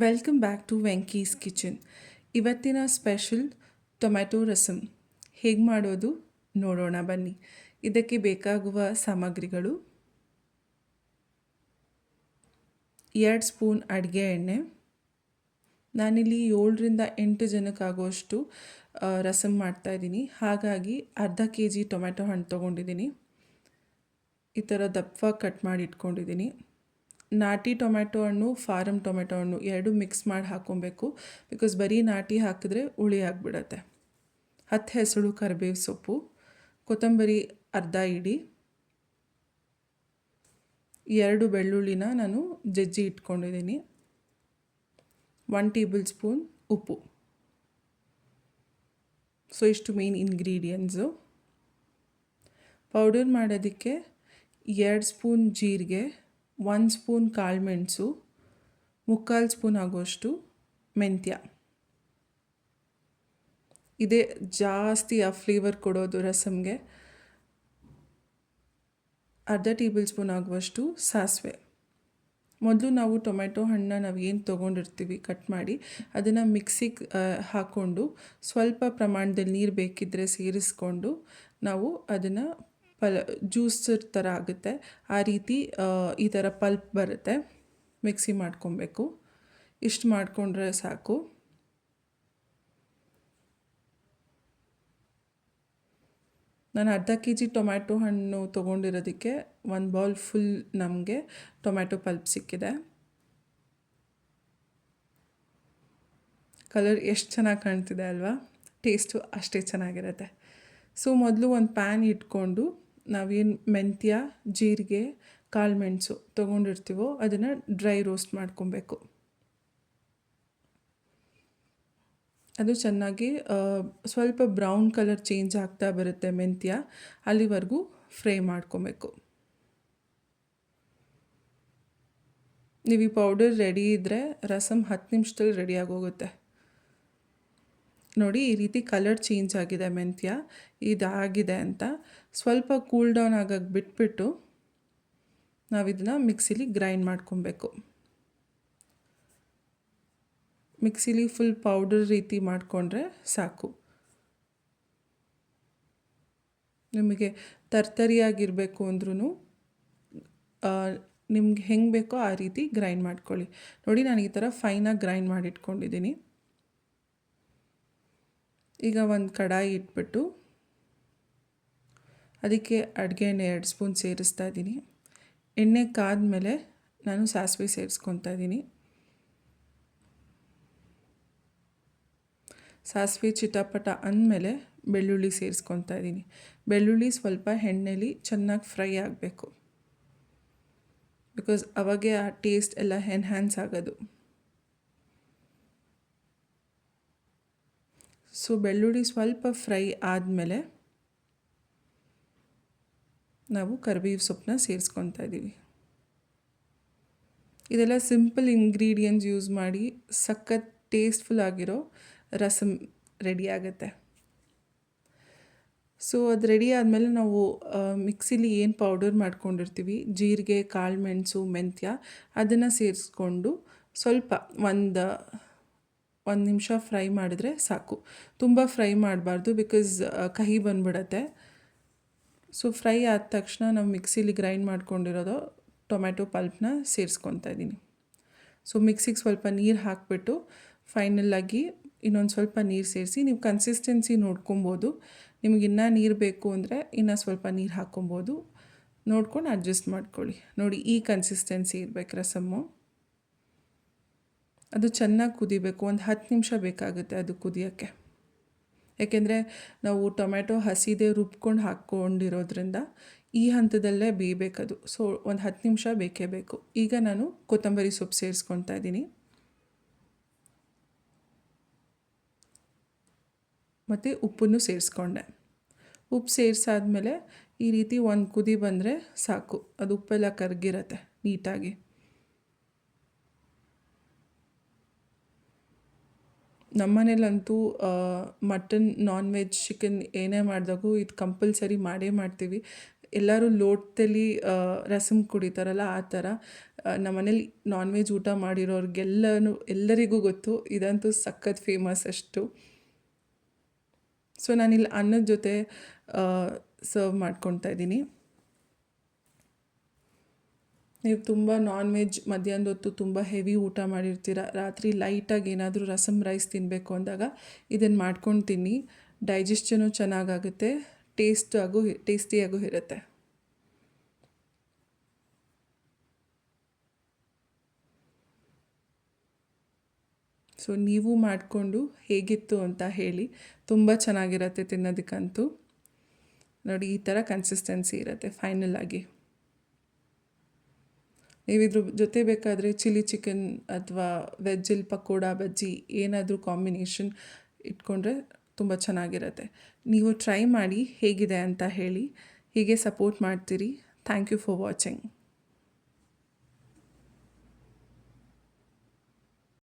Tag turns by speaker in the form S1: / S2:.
S1: Welcome back to Venky's kitchen. ಇವತ್ತಿನ special tomato rasam ಹೇಗೆ ಮಾಡೋದು ನೋಡೋಣ ಬನ್ನಿ. ಇದಕ್ಕೆ ಬೇಕಾಗುವ ಸಾಮಗ್ರಿಗಳು: 2 ಸ್ಪೂನ್ ಅಡುಗೆ ಎಣ್ಣೆ. ನಾನಿಲ್ಲಿ 7ರಿಂದ 8 ಜನಕ್ಕಾಗುವಷ್ಟು ರಸಮ್ ಮಾಡ್ತಾಯಿದ್ದೀನಿ. ಹಾಗಾಗಿ ಅರ್ಧ kg ಟೊಮ್ಯಾಟೊ ಹಣ್ಣು ತೊಗೊಂಡಿದ್ದೀನಿ. ಈ ಥರ ದಪ್ಪವಾಗಿ ಕಟ್ ಮಾಡಿ ಇಟ್ಕೊಂಡಿದ್ದೀನಿ. ನಾಟಿ ಟೊಮ್ಯಾಟೊ ಹಣ್ಣು, ಫಾರಮ್ ಟೊಮೆಟೊ ಹಣ್ಣು ಎರಡು ಮಿಕ್ಸ್ ಮಾಡಿ ಹಾಕ್ಕೊಬೇಕು. ಬಿಕಾಸ್ ಬರೀ ನಾಟಿ ಹಾಕಿದ್ರೆ ಹುಳಿ ಆಗಿಬಿಡತ್ತೆ. 10 ಹೆಸಳು ಕರಿಬೇವು ಸೊಪ್ಪು, ಕೊತ್ತಂಬರಿ ಅರ್ಧ ಇಡಿ, 2 ಬೆಳ್ಳುಳ್ಳಿನ ನಾನು ಜಜ್ಜಿ ಇಟ್ಕೊಂಡಿದ್ದೀನಿ, 1 ಟೇಬಲ್ ಸ್ಪೂನ್ ಉಪ್ಪು. ಸೊ ಇಷ್ಟು ಮೇನ್ ಇಂಗ್ರೀಡಿಯೆಂಟ್ಸು. ಪೌಡರ್ ಮಾಡೋದಕ್ಕೆ 2 ಸ್ಪೂನ್ ಜೀರಿಗೆ, 1 ಸ್ಪೂನ್ ಕಾಳುಮೆಣಸು, 3/4 ಸ್ಪೂನ್ ಆಗುವಷ್ಟು ಮೆಂತ್ಯ. ಇದೇ ಜಾಸ್ತಿ ಆ ಫ್ಲೇವರ್ ಕೊಡೋದು ರಸಮ್ಗೆ. ಅರ್ಧ ಟೇಬಲ್ ಸ್ಪೂನ್ ಆಗುವಷ್ಟು ಸಾಸಿವೆ. ಮೊದಲು ನಾವು ಟೊಮೆಟೊ ಹಣ್ಣನ್ನ ನಾವು ಏನು ತೊಗೊಂಡಿರ್ತೀವಿ ಕಟ್ ಮಾಡಿ ಅದನ್ನು ಮಿಕ್ಸಿಗೆ ಹಾಕ್ಕೊಂಡು ಸ್ವಲ್ಪ ಪ್ರಮಾಣದಲ್ಲಿ ನೀರು ಬೇಕಿದ್ದರೆ ಸೇರಿಸ್ಕೊಂಡು ನಾವು ಅದನ್ನು ಜ್ಯೂಸ್ ಥರ ಆಗುತ್ತೆ. ಆ ರೀತಿ ಈ ಥರ ಪಲ್ಪ್ ಬರುತ್ತೆ, ಮಿಕ್ಸಿ ಮಾಡ್ಕೊಬೇಕು. ಇಷ್ಟು ಮಾಡಿಕೊಂಡ್ರೆ ಸಾಕು. ನಾನು ಅರ್ಧ kg ಟೊಮ್ಯಾಟೊ ಹಣ್ಣು ತೊಗೊಂಡಿರೋದಕ್ಕೆ 1 ಬೌಲ್ ಫುಲ್ ನಮಗೆ ಟೊಮ್ಯಾಟೊ ಪಲ್ಪ್ ಸಿಕ್ಕಿದೆ. ಕಲರ್ ಎಷ್ಟು ಚೆನ್ನಾಗಿ ಕಾಣ್ತಿದೆ ಅಲ್ವಾ? ಟೇಸ್ಟು ಅಷ್ಟೇ ಚೆನ್ನಾಗಿರುತ್ತೆ. ಸೊ ಮೊದಲು ಒಂದು ಪ್ಯಾನ್ ಇಟ್ಕೊಂಡು ನಾವೇನು ಮೆಂತ್ಯ, ಜೀರಿಗೆ, ಕಾಳುಮೆಣಸು ತೊಗೊಂಡಿರ್ತೀವೋ ಅದನ್ನು ಡ್ರೈ ರೋಸ್ಟ್ ಮಾಡ್ಕೊಬೇಕು. ಅದು ಚೆನ್ನಾಗಿ ಸ್ವಲ್ಪ ಬ್ರೌನ್ ಕಲರ್ ಚೇಂಜ್ ಆಗ್ತಾ ಬರುತ್ತೆ ಮೆಂತ್ಯ, ಅಲ್ಲಿವರೆಗೂ ಫ್ರೈ ಮಾಡ್ಕೊಬೇಕು. ನೀವು ಈ ಪೌಡರ್ ರೆಡಿ ಇದ್ದರೆ ರಸಮ್ 10 ನಿಮಿಷದಲ್ಲಿ ರೆಡಿಯಾಗೋಗುತ್ತೆ. ನೋಡಿ, ಈ ರೀತಿ ಕಲರ್ ಚೇಂಜ್ ಆಗಿದೆ ಮೆಂತ್ಯ, ಇದಾಗಿದೆ ಅಂತ. ಸ್ವಲ್ಪ ಕೂಲ್ ಡೌನ್ ಆಗೋಕ್ಕೆ ಬಿಟ್ಬಿಟ್ಟು ನಾವಿದನ್ನು ಮಿಕ್ಸಿಲಿ ಗ್ರೈಂಡ್ ಮಾಡ್ಕೊಬೇಕು. ಮಿಕ್ಸಿಲಿ ಫುಲ್ ಪೌಡರ್ ರೀತಿ ಮಾಡಿಕೊಂಡ್ರೆ ಸಾಕು. ನಿಮಗೆ ತರ್ತರಿಯಾಗಿರಬೇಕು ಅಂದ್ರೂ ನಿಮ್ಗೆ ಹೆಂಗೆ ಬೇಕೋ ಆ ರೀತಿ ಗ್ರೈಂಡ್ ಮಾಡ್ಕೊಳ್ಳಿ. ನೋಡಿ, ನಾನು ಈ ಥರ ಫೈನಾಗಿ ಗ್ರೈಂಡ್ ಮಾಡಿಟ್ಕೊಂಡಿದ್ದೀನಿ. ಈಗ ಒಂದು ಕಡಾಯಿ ಇಟ್ಬಿಟ್ಟು ಅದಕ್ಕೆ ಅಡುಗೆ ಎಣ್ಣೆ 2 ಸ್ಪೂನ್ ಸೇರಿಸ್ತಾ ಇದ್ದೀನಿ. ಎಣ್ಣೆ ಕಾದ್ಮೇಲೆ ನಾನು ಸಾಸಿವೆ ಸೇರಿಸ್ಕೊತಾ ಇದ್ದೀನಿ. ಸಾಸಿವೆ ಚಿಟಪಟ ಅಂದಮೇಲೆ ಬೆಳ್ಳುಳ್ಳಿ ಸೇರಿಸ್ಕೊತಾ ಇದ್ದೀನಿ. ಬೆಳ್ಳುಳ್ಳಿ ಸ್ವಲ್ಪ ಎಣ್ಣೆಲಿ ಚೆನ್ನಾಗಿ ಫ್ರೈ ಆಗಬೇಕು. ಬಿಕಾಸ್ ಅವಾಗೆ ಆ ಟೇಸ್ಟ್ ಎಲ್ಲ ಎನ್ಹ್ಯಾನ್ಸ್ ಆಗೋದು. ಸೊ ಬೆಳ್ಳುಳ್ಳಿ ಸ್ವಲ್ಪ ಫ್ರೈ ಆದಮೇಲೆ ನಾವು ಕರಿಬೇವು ಸೊಪ್ಪನ್ನ ಸೇರಿಸ್ಕೊತಾ ಇದ್ದೀವಿ. ಇದೆಲ್ಲ ಸಿಂಪಲ್ ಇಂಗ್ರೀಡಿಯೆಂಟ್ಸ್ ಯೂಸ್ ಮಾಡಿ ಸಖತ್ ಟೇಸ್ಟ್ಫುಲ್ ಆಗಿರೋ ರಸಮ್ ರೆಡಿ ಆಗುತ್ತೆ. ಸೊ ಅದು ರೆಡಿ ಆದಮೇಲೆ ನಾವು ಮಿಕ್ಸಿಲಿ ಏನು ಪೌಡರ್ ಮಾಡ್ಕೊಂಡಿರ್ತೀವಿ, ಜೀರಿಗೆ, ಕಾಳುಮೆಣಸು, ಮೆಂತ್ಯ, ಅದನ್ನು ಸೇರಿಸ್ಕೊಂಡು ಸ್ವಲ್ಪ ಒಂದು ನಿಮಿಷ ಫ್ರೈ ಮಾಡಿದ್ರೆ ಸಾಕು. ತುಂಬ ಫ್ರೈ ಮಾಡಬಾರ್ದು, ಬಿಕಾಸ್ ಕಹಿ ಬಂದ್ಬಿಡತ್ತೆ. ಸೊ ಫ್ರೈ ಆದ ತಕ್ಷಣ ನಾವು ಮಿಕ್ಸಿಲಿ ಗ್ರೈಂಡ್ ಮಾಡ್ಕೊಂಡಿರೋದು ಟೊಮ್ಯಾಟೊ ಪಲ್ಪ್ನ ಸೇರಿಸ್ಕೊತಾ ಇದ್ದೀನಿ. ಸೊ ಮಿಕ್ಸಿಗೆ ಸ್ವಲ್ಪ ನೀರು ಹಾಕಿಬಿಟ್ಟು ಫೈನಲಾಗಿ ಇನ್ನೊಂದು ಸ್ವಲ್ಪ ನೀರು ಸೇರಿಸಿ ನೀವು ಕನ್ಸಿಸ್ಟೆನ್ಸಿ ನೋಡ್ಕೊಬೋದು. ನಿಮ್ಗೆ ಇನ್ನೂ ನೀರು ಬೇಕು ಅಂದರೆ ಇನ್ನೂ ಸ್ವಲ್ಪ ನೀರು ಹಾಕ್ಕೊಬೋದು. ನೋಡ್ಕೊಂಡು ಅಡ್ಜಸ್ಟ್ ಮಾಡ್ಕೊಳ್ಳಿ. ನೋಡಿ, ಈ ಕನ್ಸಿಸ್ಟೆನ್ಸಿ ಇರಬೇಕು ರಸಮ್ಮು. ಅದು ಚೆನ್ನಾಗಿ ಕುದಿಬೇಕು. ಒಂದು 10 ನಿಮಿಷ ಬೇಕಾಗುತ್ತೆ ಅದು ಕುದಿಯೋಕ್ಕೆ. ಯಾಕೆಂದರೆ ನಾವು ಟೊಮ್ಯಾಟೊ ಹಸಿದೇ ರುಬ್ಕೊಂಡು ಹಾಕ್ಕೊಂಡಿರೋದ್ರಿಂದ ಈ ಹಂತದಲ್ಲೇ ಬೇಯಬೇಕದು. ಸೊ ಒಂದು 10 ನಿಮಿಷ ಬೇಕೇ ಬೇಕು. ಈಗ ನಾನು ಕೊತ್ತಂಬರಿ ಸೊಪ್ಪು ಸೇರಿಸ್ಕೊತಾ ಇದ್ದೀನಿ. ಮತ್ತು ಉಪ್ಪನ್ನು ಸೇರಿಸ್ಕೊಂಡೆ. ಉಪ್ಪು ಸೇರಿಸಾದ್ಮೇಲೆ ಈ ರೀತಿ ಒಂದು ಕುದಿ ಬಂದರೆ ಸಾಕು. ಅದು ಉಪ್ಪೆಲ್ಲ ಕರಗಿರತ್ತೆ ನೀಟಾಗಿ. ನಮ್ಮನೇಲಂತೂ ಮಟನ್, ನಾನ್ ವೆಜ್, ಚಿಕನ್ ಏನೇ ಮಾಡಿದಾಗೂ ಇದು ಕಂಪಲ್ಸರಿ ಮಾಡೇ ಮಾಡ್ತೀವಿ. ಎಲ್ಲರೂ ಲೋಟದಲ್ಲಿ ರಸಮ್ ಕುಡಿತಾರಲ್ಲ ಆ ಥರ ನಮ್ಮನೇಲಿ ನಾನ್ ವೆಜ್ ಊಟ ಎಲ್ಲರಿಗೂ ಗೊತ್ತು, ಇದಂತೂ ಸಖತ್ ಫೇಮಸ್ ಅಷ್ಟು. ಸೊ ನಾನಿಲ್ಲಿ ಅನ್ನದ ಜೊತೆ ಸರ್ವ್ ಮಾಡ್ಕೊತಾ ಇದ್ದೀನಿ. ನೀವು ತುಂಬ ನಾನ್ ವೆಜ್ ಮಧ್ಯಾಹ್ನದ ಹೊತ್ತು ತುಂಬ ಹೆವಿ ಊಟ ಮಾಡಿರ್ತೀರ, ರಾತ್ರಿ ಲೈಟಾಗಿ ಏನಾದರೂ ರಸಮ್ ರೈಸ್ ತಿನ್ನಬೇಕು ಅಂದಾಗ ಇದನ್ನು ಮಾಡ್ಕೊಂಡು ತಿನ್ನಿ. ಡೈಜೆಷನು ಚೆನ್ನಾಗಾಗುತ್ತೆ, ಟೇಸ್ಟಿಯಾಗೂ ಇರುತ್ತೆ. ಸೊ ನೀವು ಮಾಡಿಕೊಂಡು ಹೇಗಿತ್ತು ಅಂತ ಹೇಳಿ. ತುಂಬ ಚೆನ್ನಾಗಿರುತ್ತೆ ತಿನ್ನೋದಕ್ಕಂತೂ. ನೋಡಿ, ಈ ಥರ ಕನ್ಸಿಸ್ಟೆನ್ಸಿ ಇರುತ್ತೆ ಫೈನಲ್ ಆಗಿ. ನೀವು ಇದ್ರ ಜೊತೆ ಬೇಕಾದರೆ ಚಿಲ್ಲಿ ಚಿಕನ್ ಅಥವಾ ವೆಜ್ಜಲ್ಲಿ ಪಕೋಡ ಬಜ್ಜಿ ಏನಾದರೂ ಕಾಂಬಿನೇಷನ್ ಇಟ್ಕೊಂಡ್ರೆ ತುಂಬ ಚೆನ್ನಾಗಿರುತ್ತೆ. ನೀವು ಟ್ರೈ ಮಾಡಿ ಹೇಗಿದೆ ಅಂತ ಹೇಳಿ. ಹೀಗೆ ಸಪೋರ್ಟ್ ಮಾಡ್ತೀರಿ. Thank you for watching.